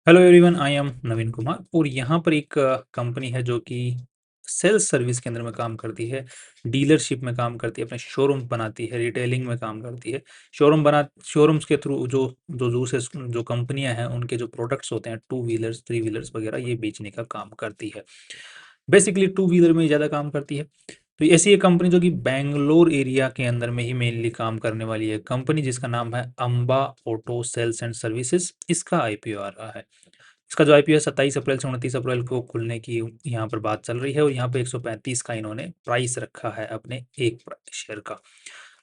Hello everyone, I am नवीन कुमार और यहाँ पर एक कंपनी है जो कि सेल्स सर्विस के अंदर में काम करती है, डीलरशिप में काम करती है, अपने शोरूम बनाती है, रिटेलिंग में काम करती है। शोरूम्स के थ्रू जो जो दूसरे जो कंपनियां हैं उनके जो प्रोडक्ट्स होते हैं, टू व्हीलर्स, थ्री व्हीलर्स वगैरह, ये बेचने का काम करती है। बेसिकली टू व्हीलर में ज़्यादा काम करती है। तो ऐसी एक कंपनी जो कि बैंगलोर एरिया के अंदर में ही मेनली काम करने वाली है कंपनी, जिसका नाम है Amba auto sales and services. इसका आईपीओ आ रहा है। इसका जो आईपीओ है 27 अप्रैल से 29 अप्रैल को खुलने की यहाँ पर बात चल रही है और यहाँ पे 135 का इन्होंने प्राइस रखा है अपने एक शेयर का।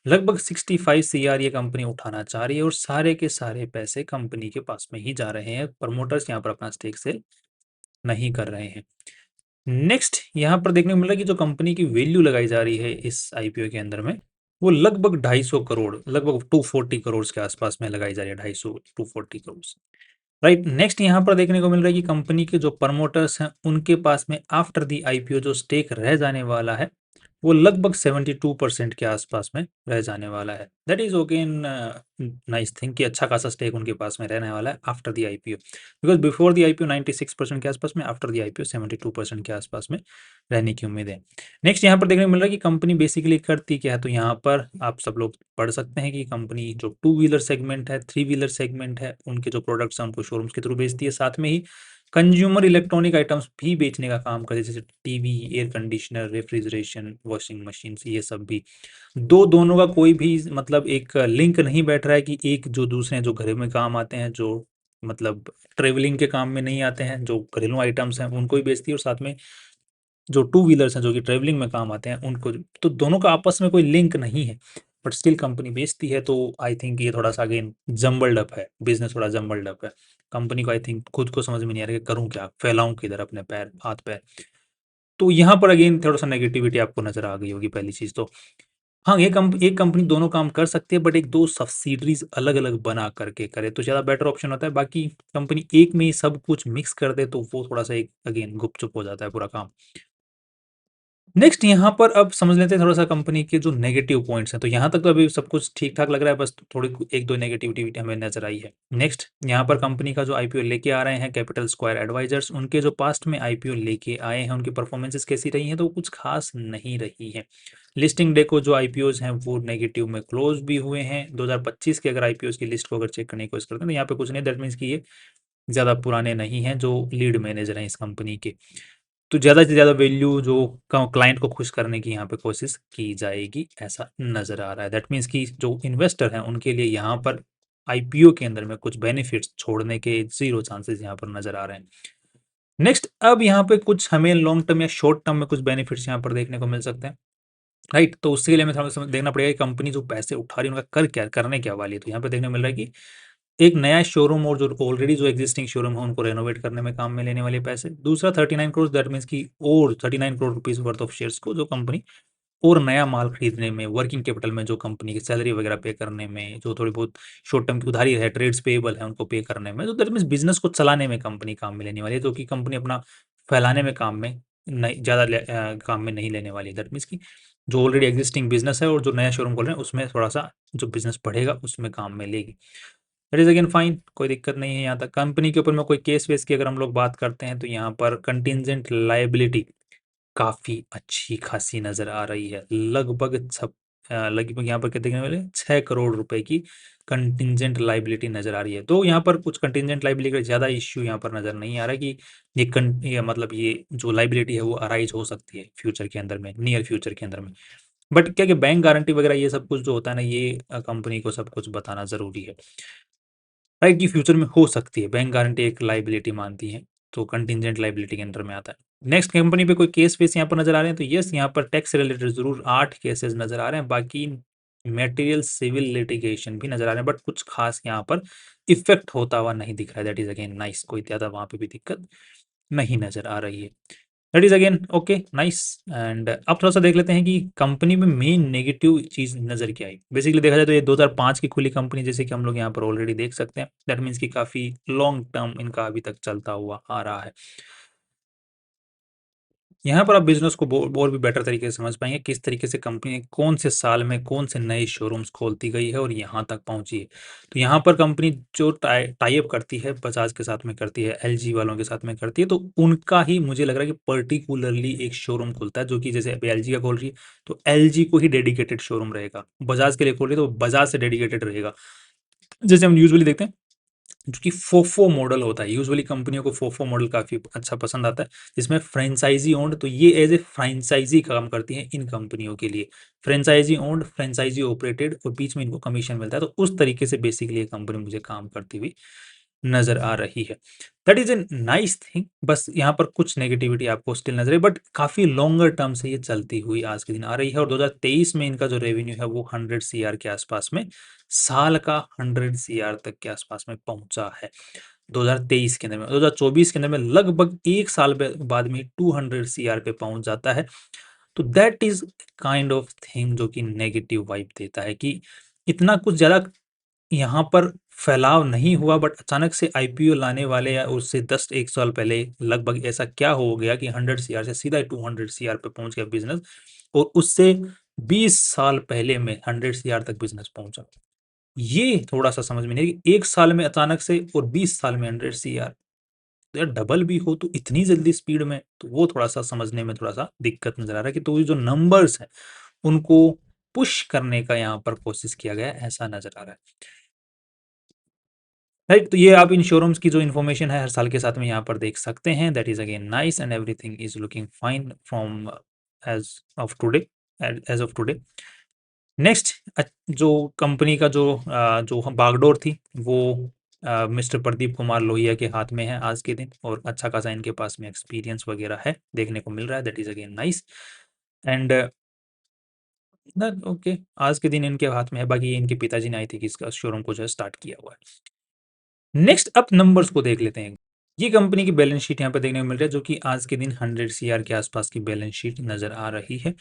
लगभग 65 सीआर ये कंपनी उठाना चाह रही है और सारे के सारे पैसे कंपनी के पास में ही जा रहे हैं। प्रमोटर्स यहाँ पर अपना स्टेक सेल नहीं कर रहे हैं। नेक्स्ट यहाँ पर देखने को मिल रहा है कि जो कंपनी की वैल्यू लगाई जा रही है इस आईपीओ के अंदर में, वो लगभग 250 करोड़, लगभग 240 करोड़ के आसपास में लगाई जा रही है। 250 240 करोड़। राइट। नेक्स्ट यहाँ पर देखने को मिल रहा है कि कंपनी के जो प्रमोटर्स हैं उनके पास में आफ्टर दी आईपीओ जो स्टेक रह जाने वाला है वो लगभग 72% के आसपास में रह जाने वाला है। That is okay in nice thing कि अच्छा खासा स्टेक उनके पास में रहने वाला है after the IPO, because before the IPO 96% के आसपास में, आफ्टर दी आईपीओ 72% के आसपास में रहने की उम्मीद है। नेक्स्ट यहाँ पर देखने को मिल रहा है कि कंपनी बेसिकली करती क्या है। तो यहाँ पर आप सब लोग पढ़ सकते हैं कि कंपनी जो टू व्हीलर सेगमेंट है, थ्री व्हीलर सेगमेंट है, उनके जो प्रोडक्ट्स हैं उनको शोरूम्स के थ्रू बेचती है। साथ में ही कंज्यूमर इलेक्ट्रॉनिक आइटम्स भी बेचने का काम करते हैं, जैसे TV, air conditioner, refrigeration, washing machine, ये सब भी। दोनों का कोई भी मतलब एक लिंक नहीं बैठ रहा है कि एक जो दूसरे जो घर में काम आते हैं, जो मतलब ट्रेवलिंग के काम में नहीं आते हैं, जो घरेलू आइटम्स हैं उनको ही बेचती है, और साथ में जो टू व्हीलर्स हैं जो कि ट्रेवलिंग में काम आते हैं उनको। तो दोनों का आपस में कोई लिंक नहीं है, बट स्टिल कंपनी बेचती है। तो आई थिंक ये थोड़ा सा अगेन जम्बल्ड अप है, बिजनेस थोड़ा जम्बल्ड अप है। कंपनी को आई थिंक खुद को समझ में नहीं आ रहा है कि करूँ क्या, फैलाऊं किधर अपने पैर, हाथ पैर। तो यहाँ पर अगेन थोड़ा सा नेगेटिविटी आपको नजर आ गई होगी पहली चीज तो। हाँ, एक कंपनी दोनों काम कर सकती है, बट एक दो सब्सिडरीज अलग अलग बना करके करे तो ज़्यादा बेटर ऑप्शन होता है। बाकी कंपनी एक में ही सब कुछ मिक्स कर दे तो वो थोड़ा सा एक अगेन गुपचुप हो जाता है पूरा काम। नेक्स्ट यहाँ पर अब समझ लेते हैं थोड़ा-सा कंपनी के जो नेगेटिव पॉइंट्स हैं। तो यहाँ तक तो अभी सब कुछ ठीक-ठाक लग रहा है, बस थोड़ी 1-2 नेगेटिविटी हमें नज़र आई है। नेक्स्ट यहाँ पर कंपनी का जो आईपीओ लेके आ रहे हैं कैपिटल स्क्वायर एडवाइजर्स, उनके जो पास्ट में आईपीओ लेके आए हैं, उनकी परफॉर्मेंसेस कैसी रही हैं, तो वो कुछ खास नहीं रही हैं। लिस्टिंग डे को जो आईपीओज़ हैं वो नेगेटिव में क्लोज़ भी हुए हैं। 2025 के अगर आईपीओज़ की लिस्ट को अगर चेक करने की कोशिश करते हैं तो यहाँ पे कुछ नहीं, दैट मीन्स कि ये ज़्यादा पुराने नहीं हैं जो लीड मैनेजर हैं इस कंपनी के। तो ज़्यादा से ज़्यादा वैल्यू जो क्लाइंट को खुश करने की यहाँ पे कोशिश की जाएगी, ऐसा नज़र आ रहा है। दैट मीन्स कि जो इन्वेस्टर हैं उनके लिए यहाँ पर आईपीओ के अंदर में कुछ बेनिफिट्स छोड़ने के ज़ीरो चांसेस यहाँ पर नज़र आ रहे हैं। नेक्स्ट अब यहाँ पे कुछ हमें लॉन्ग टर्म या शॉर्ट टर्म में कुछ बेनिफिट्स यहाँ पर देखने को मिल सकते हैं। राइट। तो उसके लिए हमें थोड़ा देखना पड़ेगा कि कंपनी जो पैसे उठा रही है उनका करने क्या वाली है। तो यहाँ पे देखने को मिल रहा है कि एक नया शोरूम और जो ऑलरेडी जो एग्जिस्टिंग शोरूम है उनको रेनोवेट करने में काम में लेने वाले पैसे। दूसरा 39 करोड़, दैट मीन्स की और 39 crore rupees worth of shares को जो कंपनी और नया माल खरीदने में, वर्किंग कैपिटल में, जो कंपनी की सैलरी वगैरह पे करने में, जो थोड़ी बहुत शॉर्ट टर्म की उधारी है, ट्रेड्स पेएबल है, उनको पे करने में, तो दैट मीन्स बिजनेस को चलाने में कंपनी काम में लेने वाली है, जो कि कंपनी अपना फैलाने में काम में नहीं ज़्यादा काम में नहीं लेने वाली है। दैट मीन्स की जो ऑलरेडी एग्जिस्टिंग बिजनेस है और जो नया शोरूम खोल रहे हैं उसमें थोड़ा सा जो बिजनेस बढ़ेगा उसमें काम में लेगी। दैट इज़ अगेन फाइन, कोई दिक्कत नहीं है यहाँ तक। कंपनी के ऊपर में कोई केस वेस की अगर हम लोग बात करते हैं तो यहाँ पर कंटिजेंट लायबिलिटी काफ़ी अच्छी खासी नज़र आ रही है। लगभग यहाँ पर कितने वाले 6 करोड़ रुपए की कंटिजेंट लायबिलिटी नज़र आ रही है। तो यहाँ पर कुछ कंटिजेंट लायबिलिटी का ज़्यादा इश्यू यहाँ पर नज़र नहीं आ रहा है कि ये मतलब ये जो लायबिलिटी है वो अराइज हो सकती है फ्यूचर के अंदर में, नियर फ्यूचर के अंदर में। बट क्या कि बैंक गारंटी वगैरह ये सब कुछ जो होता है ना, ये कंपनी को सब कुछ बताना ज़रूरी है। राइट, कि फ्यूचर में हो सकती है, बैंक गारंटी एक लायबिलिटी मानती है, तो कंटिजेंट लायबिलिटी के अंडर में आता है। नेक्स्ट कंपनी पे कोई केस वेस यहाँ पर नजर आ रहे हैं तो यस, यहाँ पर टैक्स से रिलेटेड जरूर 8 केसेस नजर आ रहे हैं। बाकी मेटेरियल सिविल लिटिगेशन भी नजर आ रहे हैं, बट कुछ खास यहाँ पर इफेक्ट होता हुआ नहीं दिख रहा है। दैट इज अगेन नाइस, कोई ज्यादा वहाँ पे भी दिक्कत नहीं नजर आ रही है। That is again okay, nice. And अब थोड़ा सा देख लेते हैं कि कंपनी में मेन नेगेटिव चीज नजर क्या आई। बेसिकली देखा जाए तो ये 2005 की खुली कंपनी, जैसे कि हम लोग यहाँ पर ऑलरेडी देख सकते हैं। दैट मीन्स कि काफी लॉन्ग टर्म इनका अभी तक चलता हुआ आ रहा है। यहाँ पर आप बिज़नेस को और भी बेटर तरीके से समझ पाएँगे, किस तरीके से कंपनी कौन से साल में कौन से नए शोरूम्स खोलती गई है और यहाँ तक पहुँची है। तो यहाँ पर कंपनी जो टाई अप करती है, बजाज के साथ में करती है, एलजी वालों के साथ में करती है, तो उनका ही मुझे लग रहा है कि पर्टिकुलरली एक शोरूम खुलता है, जो कि जैसे अभी एलजी का खोल रही है, तो एलजी को ही डेडिकेटेड शोरूम रहेगा। बजाज के लिए खोल रही है, तो बजाज से डेडिकेटेड रहेगा। जैसे हम यूजुअली देखते हैं, जो कि फोफो मॉडल होता है, यूजुअली कंपनियों को फोफो मॉडल काफ़ी अच्छा पसंद आता है, जिसमें फ्रेंचाइजी ओन्ड, तो ये एज ए फ्रेंचाइजी काम करती हैं इन कंपनियों के लिए। फ्रेंचाइजी ओन्ड, फ्रेंचाइजी ऑपरेटेड, और बीच में इनको कमीशन मिलता है, तो उस तरीके से बेसिकली ये कंपनी मुझे काम करती हुई नज़र आ रही है। That is a nice thing. बस यहाँ पर कुछ नेगेटिविटी आपको स्टिल नज़र है, बट काफ़ी लॉन्गर टर्म से ये चलती हुई आज के दिन आ रही है, और 2023 में इनका जो रेवेन्यू है वो 100 सीआर के आसपास में, साल का 100 सीआर तक के आसपास में पहुँचा है 2023 के अंदर में। 2024 के अंदर में लगभग 1 साल बाद में 200 सीआर पे पहुँच जाता है। तो that is kind of thing जो कि नेगेटिव वाइब देता है कि इतना कुछ ज़्यादा यहाँ पर फैलाव नहीं हुआ, बट अचानक से आईपीओ लाने वाले या उससे 10-1 साल पहले लगभग ऐसा क्या हो गया कि 100 सीआर से सीधा 200 सीआर पे पहुंच गया बिजनेस, और उससे 20 साल पहले में 100 सीआर तक बिजनेस पहुंचा। ये थोड़ा सा समझ में नहीं कि 1 साल में अचानक से और 20 साल में 100 सीआर, तो यार डबल भी हो तो इतनी जल्दी स्पीड में, तो वो थोड़ा सा समझने में थोड़ा सा दिक्कत नजर आ रहा है कि तो ये जो नंबर्स हैं उनको पुश करने का यहाँ पर कोशिश किया गया है, ऐसा नजर आ रहा है। राइट, तो ये आप इन शोरूम्स की जो इन्फॉर्मेशन है हर साल के साथ में यहाँ पर देख सकते हैं। That is again nice and everything is looking fine from as of today, as of today. Next, जो कंपनी का जो बागडोर थी वो मिस्टर प्रदीप कुमार लोहिया के हाथ में है आज के दिन, और अच्छा खासा इनके पास में एक्सपीरियंस वगैरह है देखने को मिल रहा है। That is again nice and okay, आज के दिन इनके हाथ में है। बाकी इनके पिताजी ने आई थी कि इसका शोरूम को जो है स्टार्ट किया हुआ है। नेक्स्ट अप नंबर्स को देख लेते हैं। ये कंपनी की बैलेंस शीट यहाँ पे देखने को मिल रहा है, जो कि आज के दिन 100 सीआर के आसपास की बैलेंस शीट नजर आ रही है।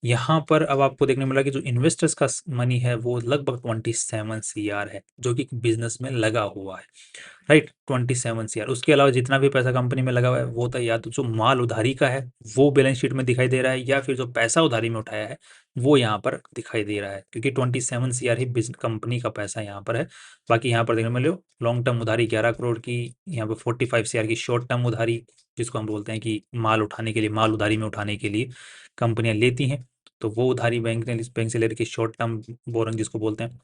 यहाँ पर अब आपको देखने को मिला कि जो इन्वेस्टर्स का मनी है वो लगभग 27 सीआर है, जो कि बिजनेस में लगा हुआ है। Right, 27 CR. उसके अलावा जितना भी पैसा कंपनी में लगा हुआ है वो तो या तो जो माल उधारी का है वो बैलेंस शीट में दिखाई दे रहा है, या फिर जो पैसा उधारी में उठाया है वो यहाँ पर दिखाई दे रहा है, क्योंकि 27 सीआर ही कंपनी का पैसा यहाँ पर है। बाकी यहाँ पर देखने में लो, लॉन्ग टर्म उधारी 11 करोड़ की, यहाँ पर 45 सीआर की शॉर्ट टर्म उधारी, जिसको हम बोलते हैं कि माल उठाने के लिए, माल उधारी में उठाने के लिए कंपनियां लेती हैं, तो वो उधारी बैंक से ले रखी शॉर्ट टर्म बोरोइंग जिसको बोलते हैं।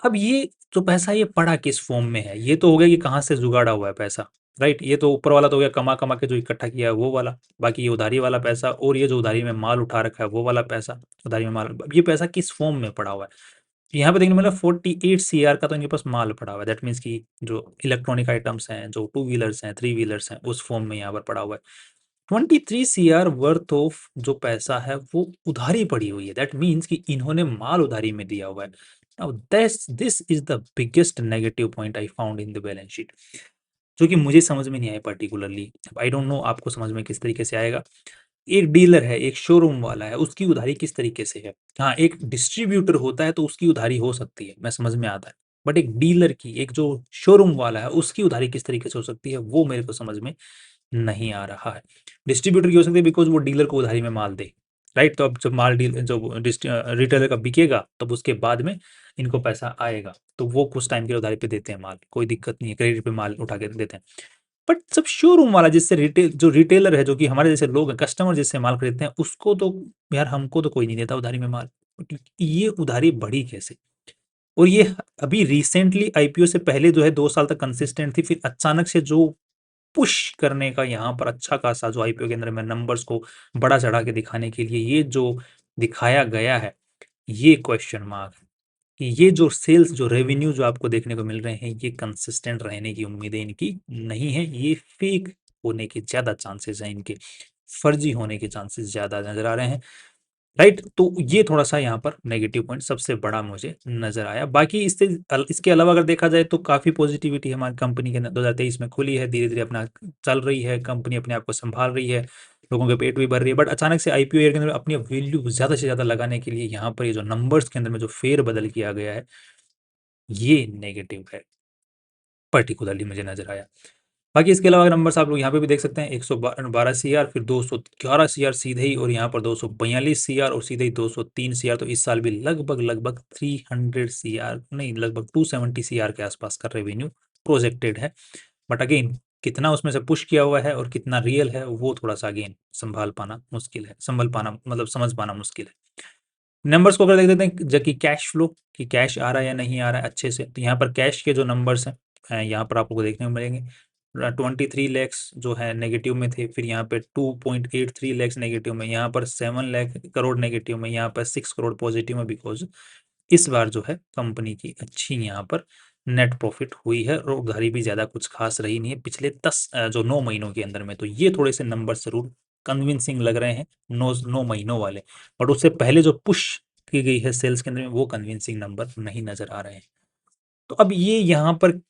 अब ये जो पैसा ये पड़ा किस फॉर्म में है, ये तो हो गया कि कहाँ से जुगाड़ा हुआ है पैसा। राइट, ये तो ऊपर वाला तो हो गया कमा कमा के जो इकट्ठा किया है वो वाला। बाकी ये उधारी वाला पैसा, और ये जो उधारी में माल उठा रखा है वो वाला पैसा, उधारी में माल, अब ये पैसा किस फॉर्म में पड़ा हुआ है। यहाँ पे देखने को मिला 48 सीआर का तो इनके पास माल पड़ा हुआ है। दैट मीन्स कि जो इलेक्ट्रॉनिक आइटम्स हैं, जो टू व्हीलर्स हैं, थ्री व्हीलर्स हैं, उस फॉर्म में यहाँ पर पड़ा हुआ है। 23 सीआर वर्थ ऑफ जो पैसा है वो उधारी पड़ी हुई है। दैट मीन्स कि इन्होंने माल उधारी में दिया हुआ है। Now this is the biggest negative point I found in the balance sheet, जो कि मुझे समझ में नहीं आया पर्टिकुलरली। आई डोंट नो आपको समझ में किस तरीके से आएगा। एक डीलर है, एक शोरूम वाला है, उसकी उधारी किस तरीके से है। हाँ, एक डिस्ट्रीब्यूटर होता है तो उसकी उधारी हो सकती है, मैं समझ में आता है। बट एक डीलर की, एक जो शोरूम वाला है उसकी उधारी किस तरीके से हो सकती है, वो मेरे को समझ में नहीं आ रहा है। डिस्ट्रीब्यूटर की हो सकती है बिकॉज़ वो डीलर को उधारी में माल दे, राइट? तो अब जब माल डील जब रिटेलर का बिकेगा तब उसके बाद में इनको पैसा आएगा, तो वो कुछ टाइम के लिए उधारी पे देते हैं माल, कोई दिक्कत नहीं है, क्रेडिट पे माल उठा के देते हैं। बट जब शोरूम वाला, जिससे रिटेलर है, जो कि हमारे जैसे लोग हैं, कस्टमर जिससे माल खरीदते हैं, उसको तो यार हमको तो कोई नहीं देता उधारी में माल। ये उधारी बढ़ी कैसे? और ये अभी रिसेंटली आईपीओ से पहले जो है 2 साल तक कंसिस्टेंट थी, फिर अचानक से जो पुश करने का यहाँ पर अच्छा खासा जो आईपीओ के अंदर में नंबर्स को बड़ा चढ़ा के दिखाने के लिए ये जो दिखाया गया है, ये क्वेश्चन मार्क है कि ये जो सेल्स, जो रेवेन्यू जो आपको देखने को मिल रहे हैं, ये कंसिस्टेंट रहने की उम्मीदें इनकी नहीं है। ये फेक होने के ज़्यादा चांसेस हैं इनके, फर्जी होने के चांसेस ज़्यादा नज़र आ रहे हैं। राइट, तो ये थोड़ा-सा यहाँ पर नेगेटिव पॉइंट सबसे बड़ा मुझे नज़र आया। बाकी इसके अलावा अगर देखा जाए तो काफ़ी पॉजिटिविटी हमारी कंपनी के 2023 में खुली है, धीरे-धीरे अपना चल रही है, कंपनी अपने आप को सँभाल रही है, लोगों के पेट भी भर रही है। बट अचानक से आईपीओ ईयर के अंदर अपनी वैल्यू ज़्यादा से ज़्यादा लगाने के लिए यहाँ पर ये जो नंबर्स के अंदर में जो फेर-बदल किया गया है, ये नेगेटिव है, पर्टिकुलरली मुझे नज़र आया। बाकी इसके अलावा नंबर्स आप लोग यहाँ पे भी देख सकते हैं, 112 सीआर, फिर 211 सीआर सीधे ही, और यहाँ पर 242 सीआर और सीधे ही 203 सीआर। तो इस साल भी लगभग लगभग 300 सीआर नहीं, लगभग 270 सीआर के आसपास का रेवेन्यू प्रोजेक्टेड है। बट अगेन कितना उसमें से पुश किया हुआ है और कितना रियल है, वो थोड़ा सा अगेन संभाल पाना मुश्किल है, संभल पाना मतलब समझ पाना मुश्किल है। नंबर्स को अगर देख देते हैं, जबकि कैश फ्लो कि कैश आ रहा है या नहीं आ रहा है अच्छे से, तो यहाँ पर कैश के जो नंबर्स हैं यहाँ पर आप लोगों को देखने को मिलेंगे। 23 लैक्स जो है नेगेटिव में थे, फिर यहाँ पे 2.83 लैक्स नेगेटिव में, यहाँ पर 7 लाख करोड़ नेगेटिव में, यहाँ पर 6 करोड़ पॉजिटिव में, बिकॉज इस बार जो है कंपनी की अच्छी यहाँ पर नेट प्रॉफिट हुई है और उधारी भी ज़्यादा कुछ खास रही नहीं है पिछले 9 महीनों के अंदर में। तो ये थोड़े से नंबर जरूर कन्विंसिंग लग रहे हैं 9 महीनों वाले, बट उससे पहले जो पुश की गई है सेल्स के अंदर में, वो कन्विंसिंग नंबर नहीं नजर आ रहे हैं। तो अब ये यहाँ पर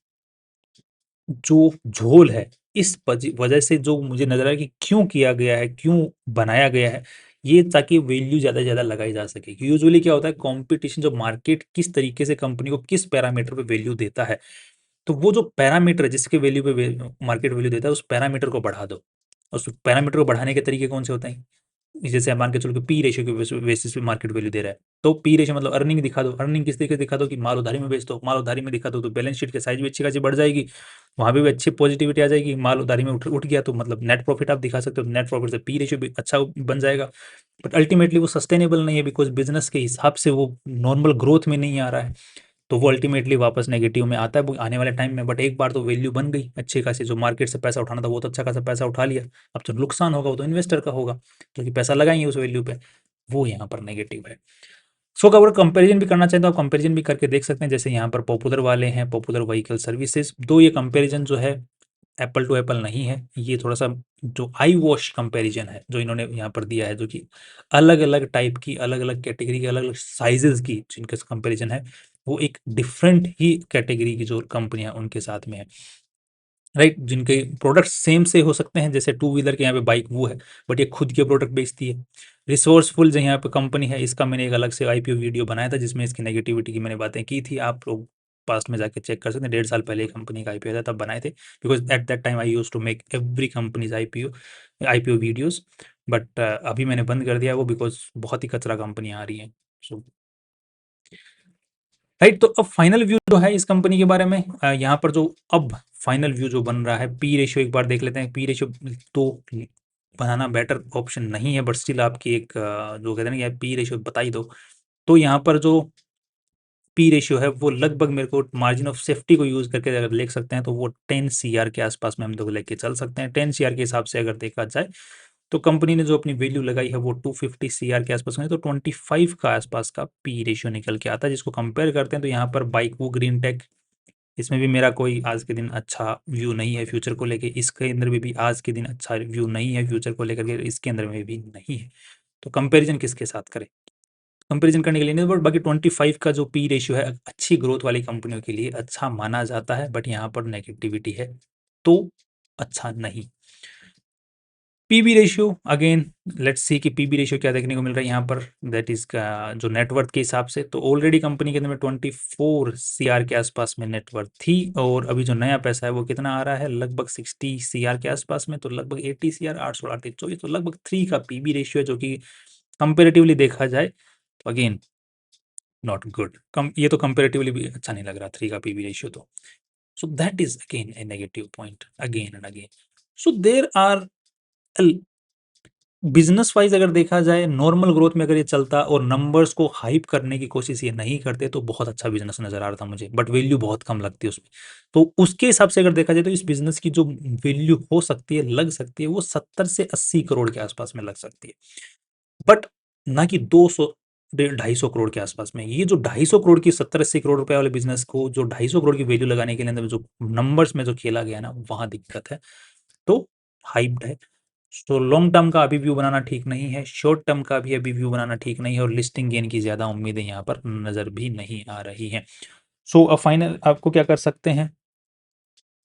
जो झोल है, इस वजह से जो मुझे नजर आया कि क्यों किया गया है, क्यों बनाया गया है ये, ताकि वैल्यू ज़्यादा से ज़्यादा लगाई जा सके। यूजुअली क्या होता है, कंपटीशन जो मार्केट किस तरीके से कंपनी को किस पैरामीटर पे वैल्यू देता है, तो वो जो पैरामीटर है जिसके वैल्यू पे मार्केट वैल्यू देता है, उस पैरामीटर को बढ़ा दो। उस पैरामीटर को बढ़ाने के तरीके कौन से होते हैं, जैसे आप मान के चलो कि पी रेशियो के बेसिस पे मार्केट वैल्यू दे रहा है, तो पी रेशियो मतलब अर्निंग दिखा दो। अर्निंग किस तरीके से दिखा दो कि माल उधारी में बेच दो, माल उधारी में दिखा दो तो बैलेंस शीट के साइज भी अच्छी खासी बढ़ जाएगी, वहाँ पे भी अच्छी पॉजिटिविटी आ जाएगी। माल उधारी में उठ गया तो मतलब नेट प्रॉफिट आप दिखा सकते हो, नेट प्रॉफिट से पी रेशियो भी अच्छा बन जाएगा। बट अल्टीमेटली वो सस्टेनेबल नहीं है, बिकॉज बिजनेस के हिसाब से वो नॉर्मल ग्रोथ में नहीं आ रहा है, तो वो अल्टीमेटली वापस नेगेटिव में आता है वो आने वाले टाइम में। बट एक बार तो वैल्यू बन गई अच्छी खासी, जो मार्केट से पैसा उठाना था वो तो अच्छा खासा पैसा उठा लिया, अब तो नुकसान होगा वो तो इन्वेस्टर का होगा, क्योंकि पैसा लगाएंगे उस वैल्यू पे, वो यहाँ पर नेगेटिव है। सो अगर कंपैरिजन भी करना चाहें तो आप कंपैरिजन भी करके देख सकते हैं। जैसे यहाँ पर पॉपुलर वाले हैं, पॉपुलर व्हीकल सर्विसेज, दो ये कंपैरिजन जो है एप्पल टू एप्पल नहीं है, ये थोड़ा सा जो आई वॉश कंपैरिजन है जो इन्होंने यहाँ पर दिया है, जो कि अलग अलग टाइप की, अलग अलग कैटेगरी की, अलग अलग साइजेस की जिनका कंपैरिजन है, वो एक डिफरेंट ही कैटेगरी की जो कंपनियां उनके साथ में है, राइट। जिनके प्रोडक्ट सेम से हो सकते हैं, जैसे टू व्हीलर के यहाँ पे बाइक वो है, बट ये खुद के प्रोडक्ट बेचती है। रिसोर्सफुल जो यहाँ पे कंपनी है, इसका मैंने एक अलग से आईपीओ वीडियो बनाया था जिसमें इसकी नेगेटिविटी की मैंने बातें की थी, आप लोग पास्ट में जाके चेक कर सकते हैं। 1.5 साल पहले कंपनी का आईपीओ था तब बनाए थे, because at that time I used to make every companies IPO videos. But अभी मैंने बंद कर दिया वो, बिकॉज बहुत ही कचरा कंपनियाँ आ रही हैं। सो राइट, तो अब फाइनल व्यू जो है इस कंपनी के बारे में, यहाँ पर जो अब फाइनल व्यू जो बन रहा है, पी रेशियो एक बार देख लेते हैं। पी रेशियो तो बनाना बेटर ऑप्शन नहीं है, बट स्टिल आपकी एक जो कहते हैं ना कि पी रेशियो बता ही दो, तो यहाँ पर जो पी रेशियो है वो लगभग मेरे को मार्जिन ऑफ सेफ्टी को यूज करके अगर देख सकते हैं तो वो 10 CR के आसपास में हम लोग लेके चल सकते हैं। 10 CR के हिसाब से अगर देखा जाए तो कंपनी ने जो अपनी वैल्यू लगाई है वो 250 CR के आसपास में, तो 25 का आसपास का पी रेशियो निकल के आता है। जिसको कंपेयर करते हैं तो यहाँ पर बाइक वो ग्रीन टेक, इसमें भी मेरा कोई आज के दिन अच्छा व्यू नहीं है फ्यूचर को लेके, इसके अंदर में भी आज के दिन अच्छा व्यू नहीं है फ्यूचर को लेकर के, इसके अंदर में भी नहीं है। तो कंपैरिजन किसके साथ करें, कंपैरिजन करने के लिए नहीं, बट बाकी 25 का जो पी रेशियो है अच्छी ग्रोथ वाली कंपनियों के लिए अच्छा माना जाता है, बट यहाँ पर नेगेटिविटी है तो अच्छा नहीं। PB ratio again let's see कि पीबी रेशियो क्या देखने को मिल रहा है यहाँ पर, दैट इज का जो नेटवर्थ के हिसाब से, तो ऑलरेडी कंपनी के अंदर में 24 CR के आसपास में नेटवर्थ थी, और अभी जो नया पैसा है वो कितना आ रहा है, लगभग 60 CR के आसपास में, तो लगभग 80 CR, 8 16 24, तो लगभग 3 का पीबी रेशियो है, जो कि कंपेरेटिवली देखा जाए तो अगेन नॉट गुड। कम ये तो कंपेरेटिवली भी अच्छा नहीं लग रहा 3 का पीबी रेशियो तो। So that is again a negative point again and again. So there are business wise अगर देखा जाए नॉर्मल ग्रोथ में अगर ये चलता और नंबर्स को हाइप करने की कोशिश ये नहीं करते तो बहुत अच्छा बिजनेस नजर आ रहा था मुझे, बट वैल्यू बहुत कम लगती है उसमें। तो उसके हिसाब से अगर देखा जाए तो इस बिजनेस की जो वैल्यू हो सकती है, लग सकती है, वो 70 से 80 करोड़ के आसपास में लग सकती है, बट ना कि 200 150 करोड़ के आसपास में। ये जो 250 करोड़ की 70 80 करोड़ रुपए वाले बिजनेस को जो 250 करोड़ की वैल्यू लगाने के लिए अंदर जो नंबर्स में जो खेला गया ना, वहां दिक्कत है। तो हाइप्ड है। तो लॉन्ग टर्म का अभी व्यू बनाना ठीक नहीं है, शॉर्ट टर्म का भी अभी व्यू बनाना ठीक नहीं है, और लिस्टिंग गेन की ज़्यादा उम्मीदें यहाँ पर नज़र भी नहीं आ रही हैं। सो अब फाइनल आपको क्या कर सकते हैं,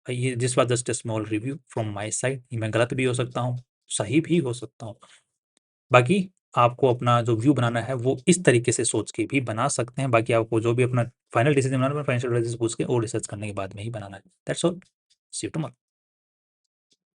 ये this was just a small review from my side, मैं गलत भी हो सकता हूँ, सही भी हो सकता हूँ। बाकी आपको अपना जो व्यू बनाना है वो इस तरीके से सोच के भी बना सकते हैं। बाकी आपको जो भी अपना फाइनल डिसीजन बनाना है फाइनेंशियल एनालिसिस पूछ के और रिसर्च करने के बाद में ही बनाना है। That's all, see you tomorrow.